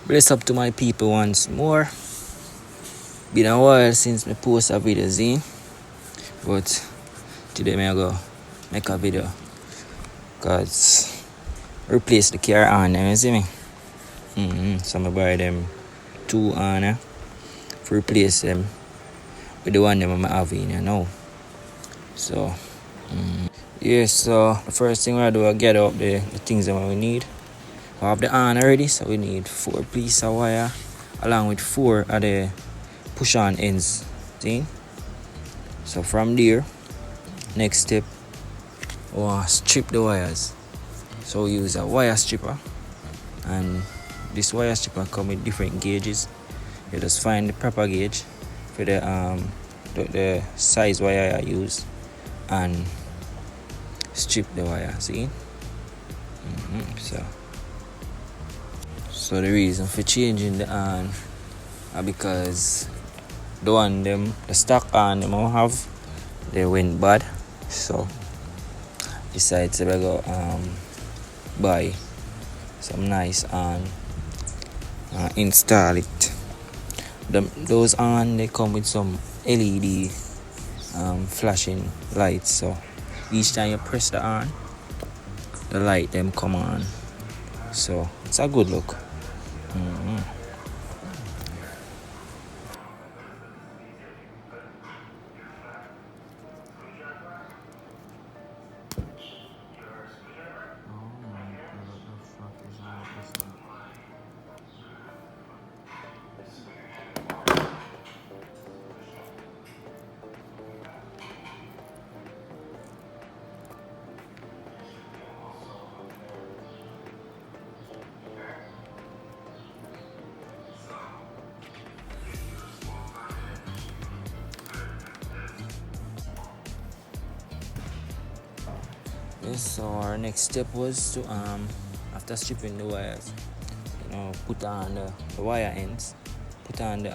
Bless up to my people once more. Been a while since me post a video, but today me go make a video cause replace the car on them, you see me? So I buy them two on to replace them with the one them I have in here now. So so the first thing I do, I get up the things that we need. We have the on already, so we need 4 pieces of wire along with 4 of the push on ends. See? So from there, next step, we'll strip the wires. So we use a wire stripper, and this wire stripper come with different gauges. You just find the proper gauge for the size wire I use and strip the wire. See? So the reason for changing the on are because the stock on them I have, they went bad. So decided to go buy some nice on install it. Those on they come with some LED flashing lights, so each time you press the on, the light them come on. So it's a good look. So our next step was to after stripping the wires, put on the wire ends, put on the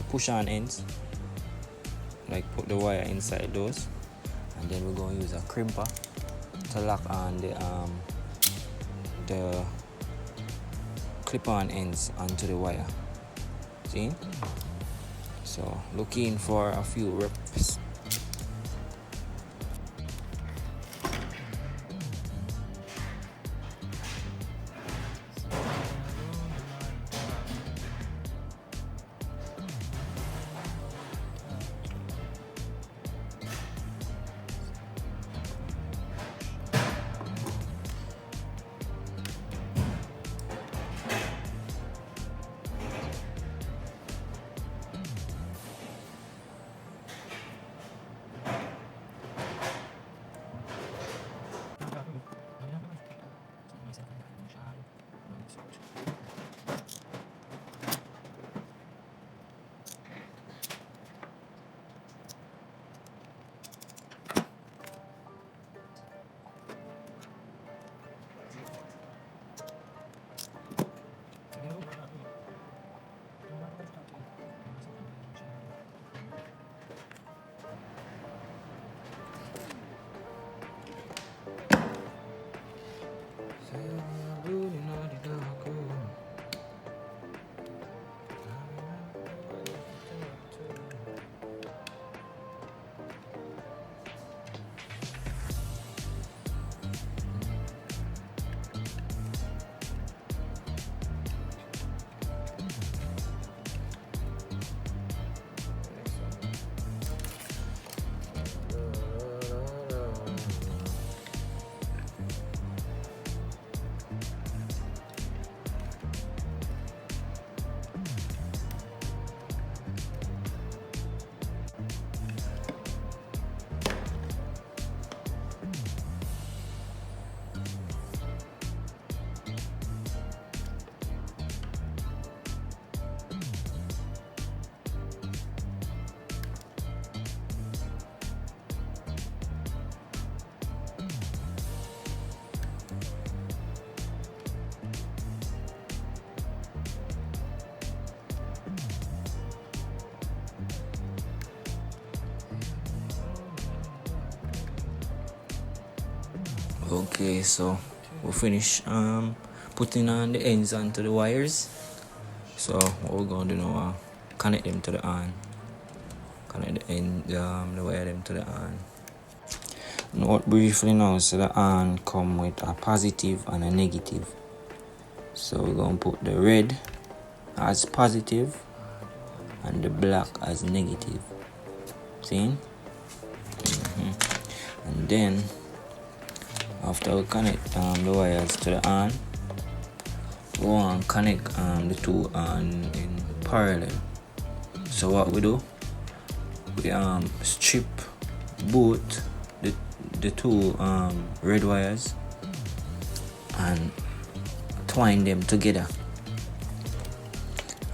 push on ends, like put the wire inside those, and then we're going to use a crimper to lock on the clip-on ends onto the wire. See? So looking for a few reps. Okay, so we finish putting on the ends onto the wires. So what we're gonna do now, connect them to the on. Connect the end, the wire them to the on. Note briefly now, so the on come with a positive and a negative. So we're gonna put the red as positive and the black as negative. See? And then after we connect the wires to the on, we want to connect the two on in parallel. So what we do, we strip both the two red wires and twine them together.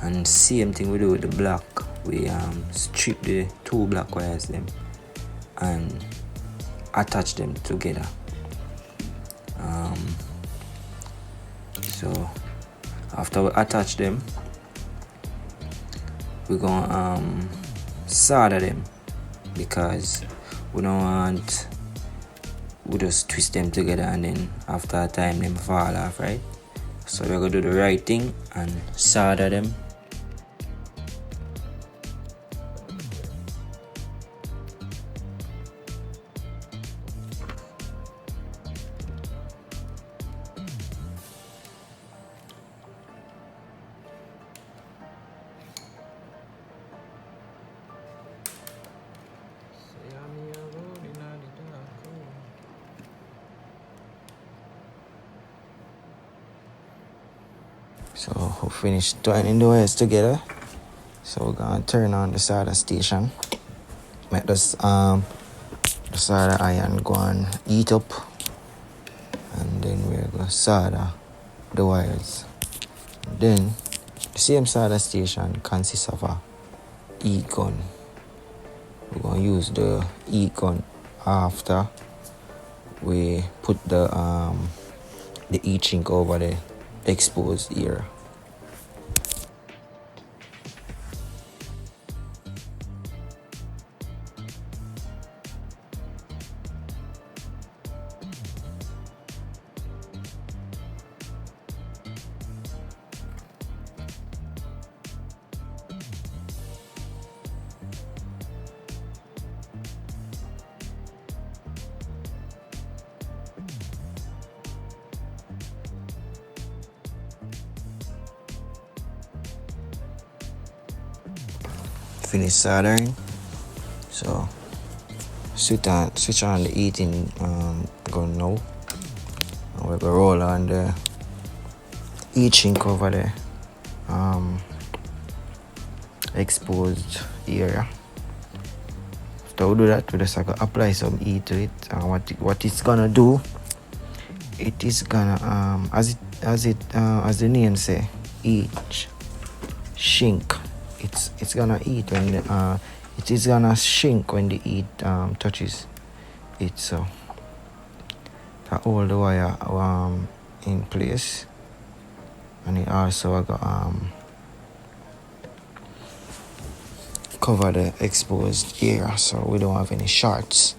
And same thing we do with the black. We strip the two black wires them and attach them together. So after we attach them, we're gonna solder them, because we don't want we just twist them together and then after a time them fall off, right? So we're gonna do the right thing and solder them. So we finished twining the wires together. So we're gonna turn on the solder station. Make this the solder iron go and heat up, and then we're gonna solder the wires. And then the same solder station consists of a heat gun. We're gonna use the heat gun after we put the heat shrink over the exposed area. Finish soldering. So switch on the heating gun now, and we're gonna roll on the heat shrink over the exposed area. After we do that, we just gonna apply some heat to it, and what it's gonna do, it is gonna as the name say, heat shrink. It's gonna heat when it is gonna shrink when the heat touches it, so that hold the wire in place, and it also got cover the exposed area so we don't have any shorts.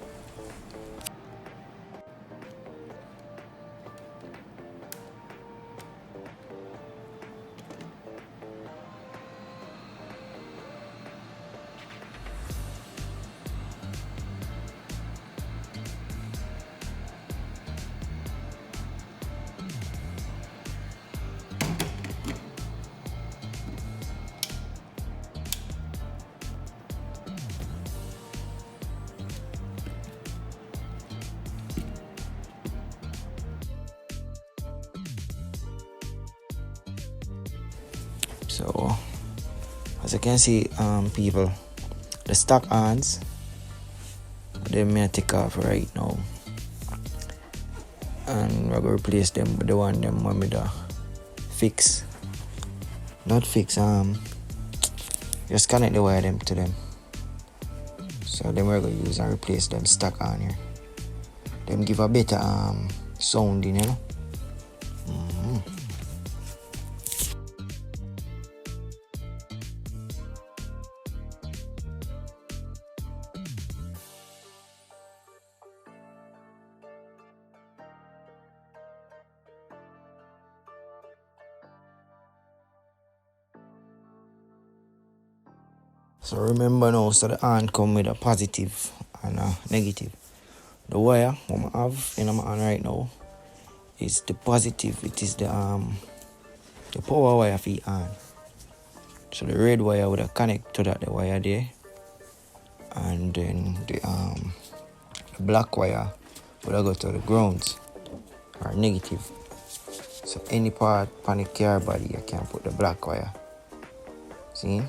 So as you can see, people, the stock ons, they may take off right now, and we're gonna replace them with the one them when we fix, not fix, just connect the wire them to them. So then we're gonna use and replace them stock on here. Them give a better sounding, you know. So remember now, so the hand come with a positive and a negative. The wire what I have in my hand right now is the positive. It is the power wire for the hand. So the red wire would have connect to that the wire there, and then the black wire would have go to the grounds or negative. So any part on the car body you can put the black wire. See?